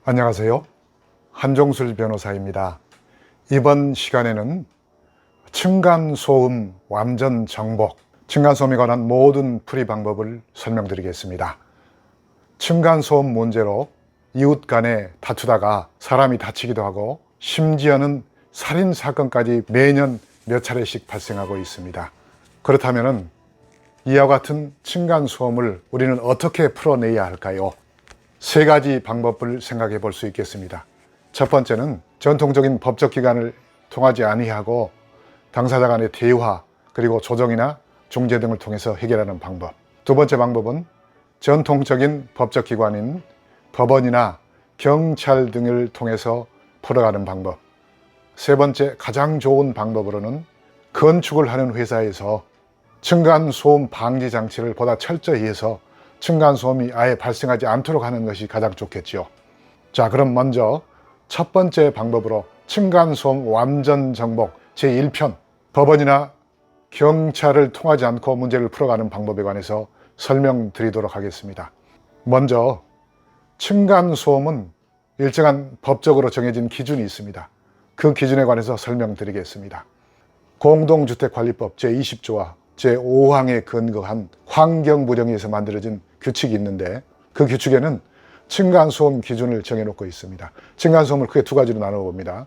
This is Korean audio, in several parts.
안녕하세요. 한종술 변호사입니다. 이번 시간에는 층간소음 완전 정복, 층간소음에 관한 모든 풀이 방법을 설명드리겠습니다. 층간소음 문제로 이웃 간에 다투다가 사람이 다치기도 하고 심지어는 살인사건까지 매년 몇 차례씩 발생하고 있습니다. 그렇다면 이와 같은 층간소음을 우리는 어떻게 풀어내야 할까요? 세 가지 방법을 생각해 볼 수 있겠습니다. 첫 번째는 전통적인 법적 기관을 통하지 아니하고 당사자 간의 대화 그리고 조정이나 중재 등을 통해서 해결하는 방법. 두 번째 방법은 전통적인 법적 기관인 법원이나 경찰 등을 통해서 풀어가는 방법. 세 번째 가장 좋은 방법으로는 건축을 하는 회사에서 층간소음 방지 장치를 보다 철저히 해서 층간소음이 아예 발생하지 않도록 하는 것이 가장 좋겠죠. 자, 그럼 먼저 첫 번째 방법으로 층간소음 완전 정복 제1편 법원이나 경찰을 통하지 않고 문제를 풀어가는 방법에 관해서 설명드리도록 하겠습니다. 먼저 층간소음은 일정한 법적으로 정해진 기준이 있습니다. 그 기준에 관해서 설명드리겠습니다. 공동주택관리법 제20조와 제5항에 근거한 환경부령에서 만들어진 규칙이 있는데 그 규칙에는 층간소음 기준을 정해놓고 있습니다. 층간소음을 크게 두 가지로 나눠봅니다.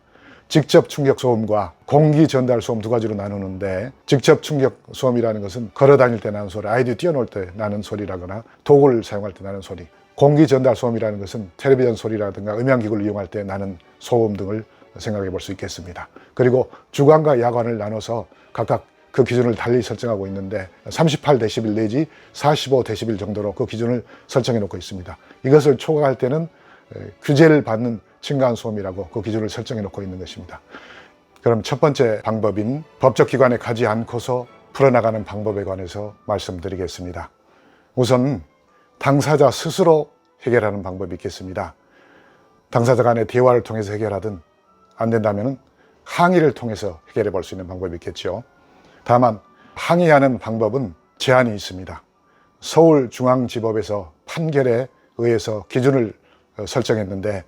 직접 충격소음과 공기전달소음 두 가지로 나누는데 직접 충격소음이라는 것은 걸어다닐 때 나는 소리, 아이들이 뛰어놀 때 나는 소리라거나 도구를 사용할 때 나는 소리, 공기전달소음이라는 것은 텔레비전 소리라든가 음향기구를 이용할 때 나는 소음 등을 생각해 볼 수 있겠습니다. 그리고 주관과 야관을 나눠서 각각 그 기준을 달리 설정하고 있는데 38dB 내지 45dB 정도로 그 기준을 설정해 놓고 있습니다. 이것을 초과할 때는 규제를 받는 층간소음이라고 그 기준을 설정해 놓고 있는 것입니다. 그럼 첫 번째 방법인 법적 기관에 가지 않고서 풀어나가는 방법에 관해서 말씀드리겠습니다. 우선 당사자 스스로 해결하는 방법이 있겠습니다. 당사자 간의 대화를 통해서 해결하든 안 된다면 항의를 통해서 해결해 볼 수 있는 방법이 있겠죠. 다만 항의하는 방법은 제한이 있습니다. 서울중앙지법에서 판결에 의해서 기준을 설정했는데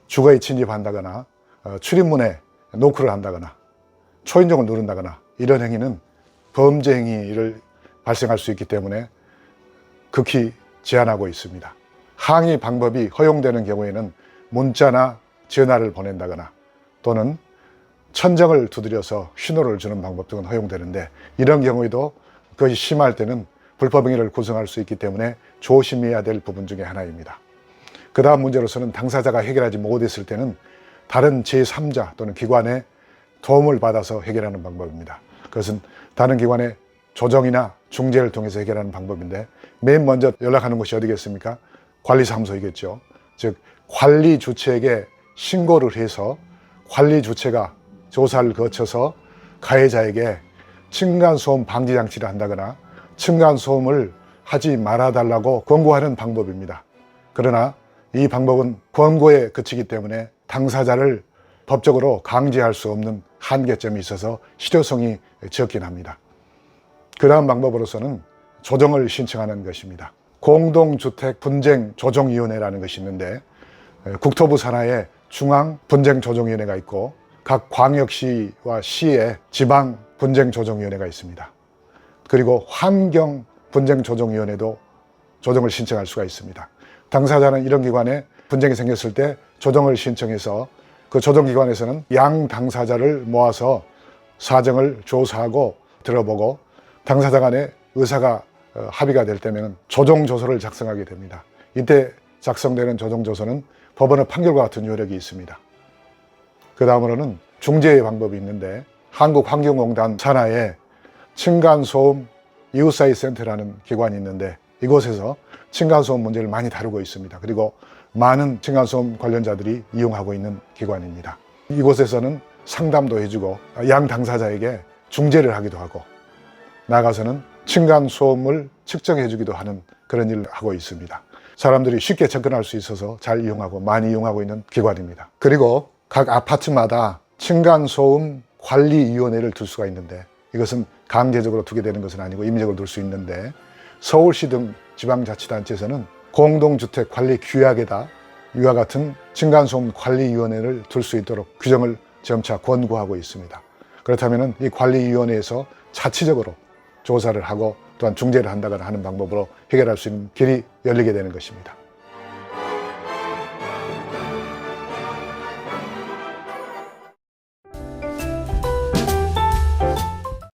주거에 침입한다거나 출입문에 노크를 한다거나 초인종을 누른다거나 이런 행위는 범죄 행위를 발생할 수 있기 때문에 극히 제한하고 있습니다. 항의 방법이 허용되는 경우에는 문자나 전화를 보낸다거나 또는 천정을 두드려서 신호를 주는 방법 등은 허용되는데 이런 경우에도 그것이 심할 때는 불법 행위를 구성할 수 있기 때문에 조심해야 될 부분 중에 하나입니다. 그 다음 문제로서는 당사자가 해결하지 못했을 때는 다른 제3자 또는 기관의 도움을 받아서 해결하는 방법입니다. 그것은 다른 기관의 조정이나 중재를 통해서 해결하는 방법인데 맨 먼저 연락하는 곳이 어디겠습니까? 관리사무소이겠죠. 즉 관리주체에게 신고를 해서 관리주체가 조사를 거쳐서 가해자에게 층간소음 방지 장치를 한다거나 층간소음을 하지 말아달라고 권고하는 방법입니다. 그러나 이 방법은 권고에 그치기 때문에 당사자를 법적으로 강제할 수 없는 한계점이 있어서 실효성이 적긴 합니다. 그 다음 방법으로서는 조정을 신청하는 것입니다. 공동주택분쟁조정위원회라는 것이 있는데 국토부 산하에 중앙분쟁조정위원회가 있고 각 광역시와 시에 지방분쟁조정위원회가 있습니다. 그리고 환경분쟁조정위원회도 조정을 신청할 수가 있습니다. 당사자는 이런 기관에 분쟁이 생겼을 때 조정을 신청해서 그 조정기관에서는 양 당사자를 모아서 사정을 조사하고 들어보고 당사자 간의 의사가 합의가 될 때면 조정조서를 작성하게 됩니다. 이때 작성되는 조정조서는 법원의 판결과 같은 효력이 있습니다. 그 다음으로는 중재의 방법이 있는데 한국환경공단 산하에 층간소음 이웃사회 센터라는 기관이 있는데 이곳에서 층간소음 문제를 많이 다루고 있습니다. 그리고 많은 층간소음 관련자들이 이용하고 있는 기관입니다. 이곳에서는 상담도 해주고 양 당사자에게 중재를 하기도 하고 나아가서는 층간소음을 측정해주기도 하는 그런 일을 하고 있습니다. 사람들이 쉽게 접근할 수 있어서 잘 이용하고 많이 이용하고 있는 기관입니다. 그리고 각 아파트마다 층간소음 관리위원회를 둘 수가 있는데 이것은 강제적으로 두게 되는 것은 아니고 임의적으로 둘 수 있는데 서울시 등 지방자치단체에서는 공동주택관리규약에다 이와 같은 층간소음 관리위원회를 둘 수 있도록 규정을 점차 권고하고 있습니다. 그렇다면 이 관리위원회에서 자치적으로 조사를 하고 또한 중재를 한다거나 하는 방법으로 해결할 수 있는 길이 열리게 되는 것입니다.